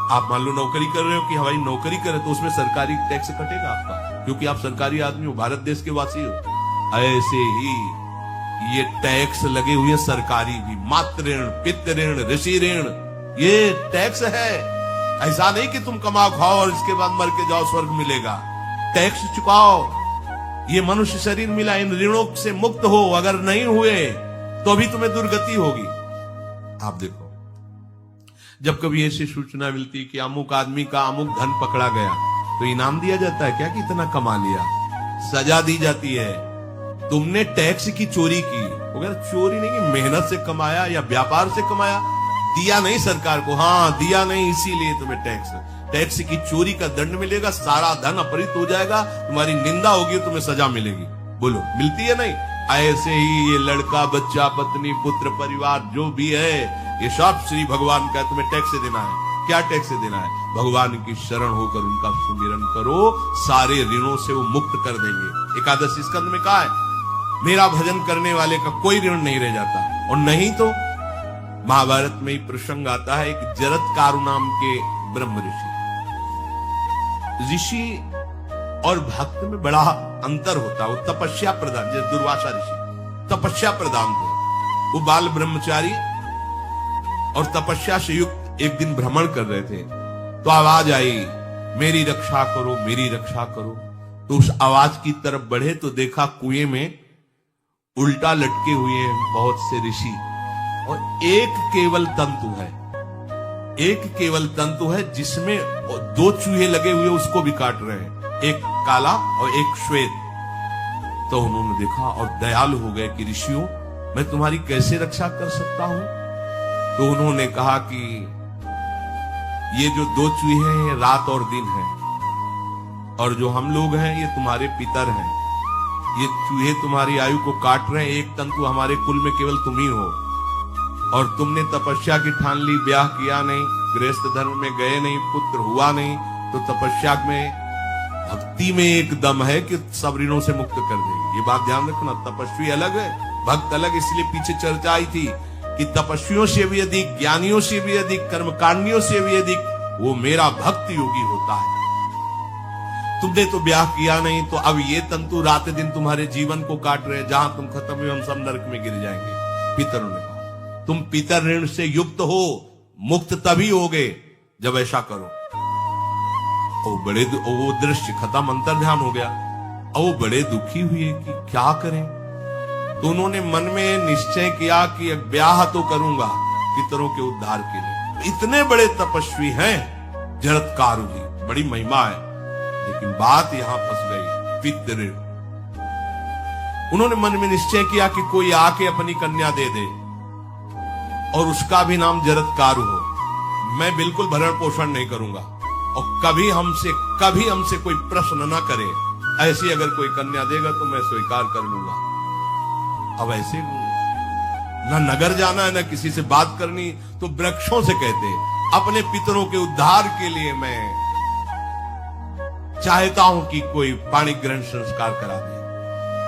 आप मान लो नौकरी कर रहे हो कि हमारी नौकरी करे तो उसमें सरकारी टैक्स कटेगा आपका, क्योंकि आप सरकारी आदमी हो, भारत देश के वासी हो। ऐसे ही ये टैक्स लगे हुए सरकारी भी, मातृ ऋण, पितृ ऋण, ऋषि ऋण, ये टैक्स है। ऐसा नहीं कि तुम कमाओ खाओ और इसके बाद मर के जाओ स्वर्ग मिलेगा। टैक्स चुकाओ। ये मनुष्य शरीर मिला, इन ऋणों से मुक्त हो। अगर नहीं हुए तो भी तुम्हें दुर्गति होगी। आप देखो, जब कभी ऐसी सूचना मिलती कि अमुक आदमी का अमुक धन पकड़ा गया तो इनाम दिया जाता है क्या कि इतना कमा लिया? सजा दी जाती है, तुमने टैक्स की चोरी की। अगर चोरी नहीं की, मेहनत से कमाया या व्यापार से कमाया, दिया नहीं सरकार को, हाँ दिया नहीं, इसीलिए तुम्हें टैक्स की चोरी का दंड मिलेगा, सारा धन अपहृत हो जाएगा, तुम्हारी निंदा होगी, तुम्हें सजा मिलेगी। बोलो मिलती है नहीं? ऐसे ही ये लड़का, बच्चा, पत्नी, पुत्र, परिवार जो भी है, ये सब श्री भगवान का तुम्हें टैक्स देना है। क्या टैक्स देना है? भगवान की शरण होकर उनका सुमिरन करो, सारे ऋणों से वो मुक्त कर देंगे। एकादशी स्कंद में कहा है, मेरा भजन करने वाले का कोई ऋण नहीं रह जाता। और नहीं तो महाभारत में ही प्रसंग आता है, एक जरत्कारु नाम के ब्रह्म ऋषि और भक्त में बड़ा अंतर होता है। वो तपस्या प्रधान, जैसे दुर्वासा ऋषि तपस्या प्रधान थे, वो बाल ब्रह्मचारी और तपस्या से युक्त एक दिन भ्रमण कर रहे थे, तो आवाज आई, मेरी रक्षा करो, मेरी रक्षा करो। तो उस आवाज की तरफ बढ़े तो देखा कुएं में उल्टा लटके हुए हैं बहुत से ऋषि, और एक केवल तंतु है, एक केवल तंतु है जिसमें दो चूहे लगे हुए उसको भी काट रहे हैं, एक काला और एक श्वेत। तो उन्होंने देखा और दयालु हो गए कि ऋषियों, मैं तुम्हारी कैसे रक्षा कर सकता हूं? तो उन्होंने कहा कि ये जो दो चूहे हैं रात और दिन है, और जो हम लोग हैं ये तुम्हारे पितर हैं। ये चूहे तुम्हारी आयु को काट रहे हैं, एक तंतु हमारे कुल में केवल तुम ही हो, और तुमने तपस्या की ठान ली, ब्याह किया नहीं, गृहस्थ धर्म में गए नहीं, पुत्र हुआ नहीं, तो तपस्या में, भक्ति में एक दम है कि सब ऋणों से मुक्त कर देगी। ये बात ध्यान रखना, तपस्वी अलग है, भक्त अलग। इसलिए पीछे चर्चा आई थी कि तपस्वियों से भी अधिक, ज्ञानियों से भी अधिक, कर्मकांडियों से भी अधिक वो मेरा भक्त योगी होता है। तुमने तो ब्याह किया नहीं, तो अब ये तंतु रात दिन तुम्हारे जीवन को काट रहे हैं, जहां तुम खत्म हुए हम सब नरक में गिर जाएंगे। पितरों ने कहा, तुम पितर ऋण से युक्त हो, मुक्त तभी होगे जब ऐसा करो। वो दृश्य खत्म, अंतर ध्यान हो गया। वो बड़े दुखी हुए कि क्या करें। तो उन्होंने मन में निश्चय किया कि ब्याह तो करूंगा पितरों के उद्धार के लिए। इतने बड़े तपस्वी हैं जरत्कारु जी, बड़ी महिमा है, लेकिन बात यहां फंस गई, पितृ ऋण। उन्होंने मन में निश्चय किया कि कोई आके अपनी कन्या दे दे और उसका भी नाम जरत्कारु हो, मैं बिल्कुल भरण पोषण नहीं करूंगा, और कभी हमसे कोई प्रश्न ना करे। ऐसी अगर कोई कन्या देगा तो मैं स्वीकार कर लूंगा। अब ऐसे ना नगर जाना है, ना किसी से बात करनी, तो वृक्षों से कहते, अपने पितरों के उद्धार के लिए मैं चाहता हूं कि कोई पाणी ग्रहण संस्कार करा दे,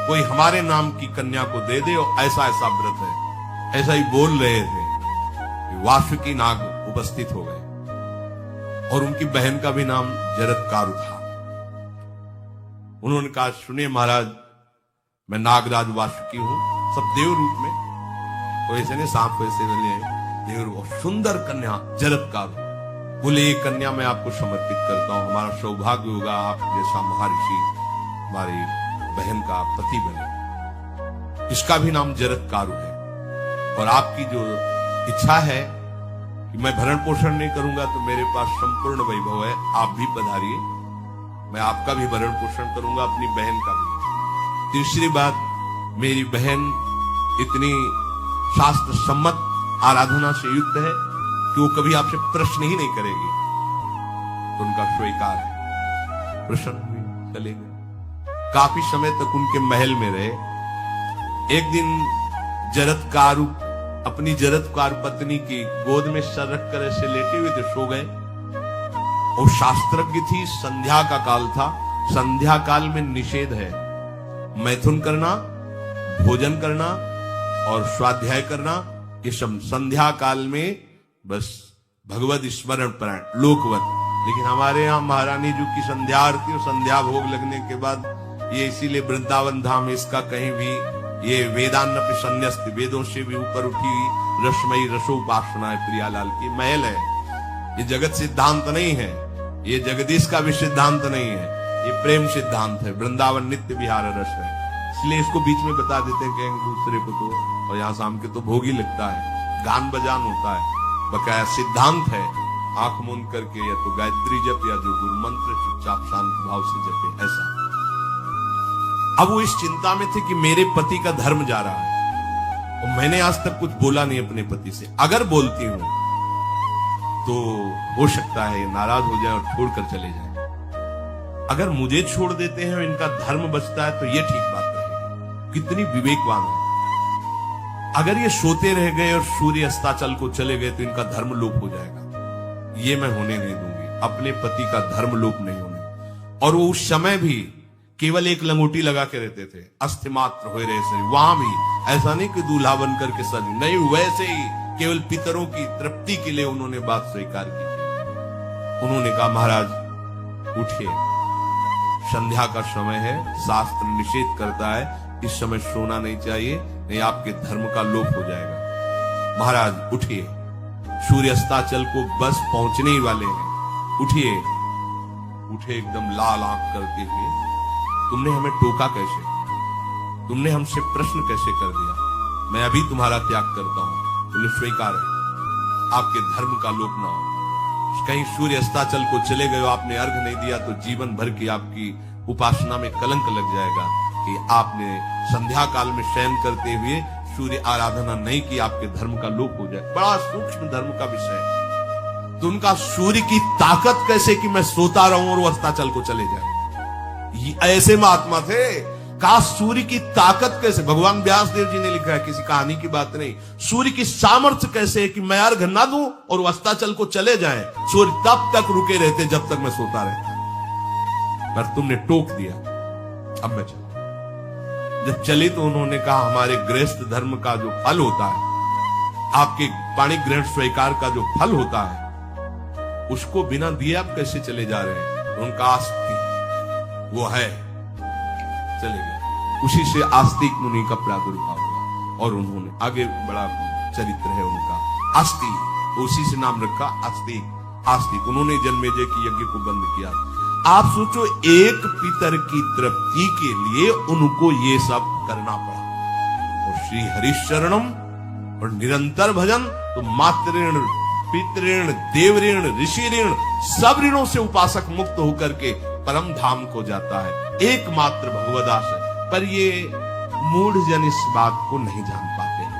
कोई हमारे नाम की कन्या को दे दे, और ऐसा ऐसा व्रत है। ऐसा ही बोल रहे थे, वासुकी नाग उपस्थित हो गए, और उनकी बहन का भी नाम जरत्कारु था। उन्होंने कहा, सुनिए महाराज, मैं नागराज वासुकी हूं, सब देव रूप में, तो ऐसे नहीं सांप वैसे देव रूप, सुंदर कन्या जरत्कारु। बोले, ये कन्या मैं आपको समर्पित करता हूं, हमारा सौभाग्य होगा आप जैसा महर्षि हमारी बहन का पति बने। इसका भी नाम जरत्कारु है, और आपकी जो इच्छा है कि मैं भरण पोषण नहीं करूंगा, तो मेरे पास संपूर्ण वैभव है, आप भी पधारिए, मैं आपका भी भरण पोषण करूंगा, अपनी बहन का भी। तीसरी बात, मेरी बहन इतनी शास्त्र सम्मत आराधना से युक्त है कि वो कभी आपसे प्रश्न ही नहीं करेगी, तो उनका स्वीकार है। प्रसन्न हुए, चले गए। काफी समय तक उनके महल में रहे। एक दिन जरत्कारु अपनी जरत्कारु पत्नी की गोद में सर रख कर ऐसे लेटे हुए थे, सो गए। वो शास्त्रज्ञ थी, संध्या का काल था, संध्या काल में निषेध है मैथुन करना, भोजन करना और स्वाध्याय करना, ये सब संध्या काल में बस भगवत स्मरण परायण, लोकवत। लेकिन हमारे यहाँ महारानी जी की संध्या आरती और संध्या भोग लगने के बाद ये इसीलिए वृंदावन धाम इसका कहीं भी ये वेदान्नपि संन्यस्त, वेदों से भी ऊपर उठी रसमयी रसोपासना है, प्रियालाल की महल है। ये जगत सिद्धांत नहीं है, ये जगदीश का भी सिद्धांत नहीं है, ये प्रेम सिद्धांत है। वृंदावन नित्य विहार रस है, इसलिए इसको बीच में बता देते हैं कहेंगे दूसरे को तो, और यहाँ शाम के तो भोग ही लगता है, गान बजान होता है, बकाया सिद्धांत है। आंख मूंद करके या तो गायत्री जप या जो गुरु मंत्र चुपचाप शांत भाव से जपे, ऐसा। अब वो इस चिंता में थे कि मेरे पति का धर्म जा रहा है, और मैंने आज तक कुछ बोला नहीं अपने पति से। अगर बोलती हूं तो हो सकता है नाराज हो जाए और छोड़कर चले जाए। अगर मुझे छोड़ देते हैं और इनका धर्म बचता है तो ये ठीक बात रहेगी। कितनी विवेकवान है। अगर ये सोते रह गए और सूर्य अस्ताचल को चले गए तो इनका धर्म लोप हो जाएगा। ये मैं होने नहीं दूंगी, अपने पति का धर्म लोप नहीं होने। और वो उस समय भी केवल एक लंगोटी लगा के रहते थे, अस्थि मात्र हो रहे शरीर। वहां भी ऐसा नहीं कि दूल्हा बन करके सज, नहीं, वैसे ही केवल पितरों की तृप्ति के लिए उन्होंने बात स्वीकार की। उन्होंने कहा महाराज उठिए, संध्या का समय है, शास्त्र निषेध करता है इस समय सोना नहीं चाहिए, नहीं आपके धर्म का लोप हो जाएगा। महाराज उठिए, सूर्य अस्ताचल को बस पहुंचने ही वाले हैं, उठिए। उठे एकदम लाल आंख करते हुए, तुमने हमें टोका कैसे, तुमने हमसे प्रश्न कैसे कर दिया, मैं अभी तुम्हारा त्याग करता हूं। बोले स्वीकार है, आपके धर्म का लोप ना हो। कहीं सूर्य अस्ताचल को चले गए, आपने अर्घ नहीं दिया तो जीवन भर की आपकी उपासना में कलंक लग जाएगा कि आपने संध्या काल में शयन करते हुए सूर्य आराधना नहीं की, आपके धर्म का लोप हो जाए। बड़ा सूक्ष्म धर्म का विषय है। तो उनका सूर्य की ताकत कैसे कि मैं सोता रहूं और वो अस्ताचल को चले जाए, ऐसे महात्मा थे। का सूर्य की ताकत कैसे, भगवान व्यास देव जी ने लिखा है, किसी कहानी की बात नहीं। सूर्य की सामर्थ्य कैसे है कि मैं अर्घ ना दूं और वो अस्ताचल को चले जाए, सूर्य तब तक रुके रहते जब तक मैं सोता रहता। पर तुमने टोक दिया, अब मैं चला। जब चले तो उन्होंने कहा हमारे गृहस्थ धर्म का जो फल होता है, आपके पाणी ग्रहण स्वीकार का जो फल होता है, उसको बिना दिए आप कैसे चले जा रहे हैं। उनका आस्तिक वो है, चले गए। उसी से आस्तिक मुनि का प्रादुर्भाव हुआ और उन्होंने आगे बड़ा चरित्र है उनका, आस्तिक, उसी से नाम रखा आस्तिक। आस्तिक उन्होंने जन्मेजय की यज्ञ को बंद किया। आप सोचो, एक पितर की तृप्ति के लिए उनको ये सब करना पड़ा। और श्री हरिशरणम और निरंतर भजन, तो मातृण, पितृण, देवऋण, ऋषि ऋण, सब ऋणों से उपासक मुक्त होकर के परम धाम को जाता है। एकमात्र भगवदास है। पर ये मूढ़ जन इस बात को नहीं जान पाते।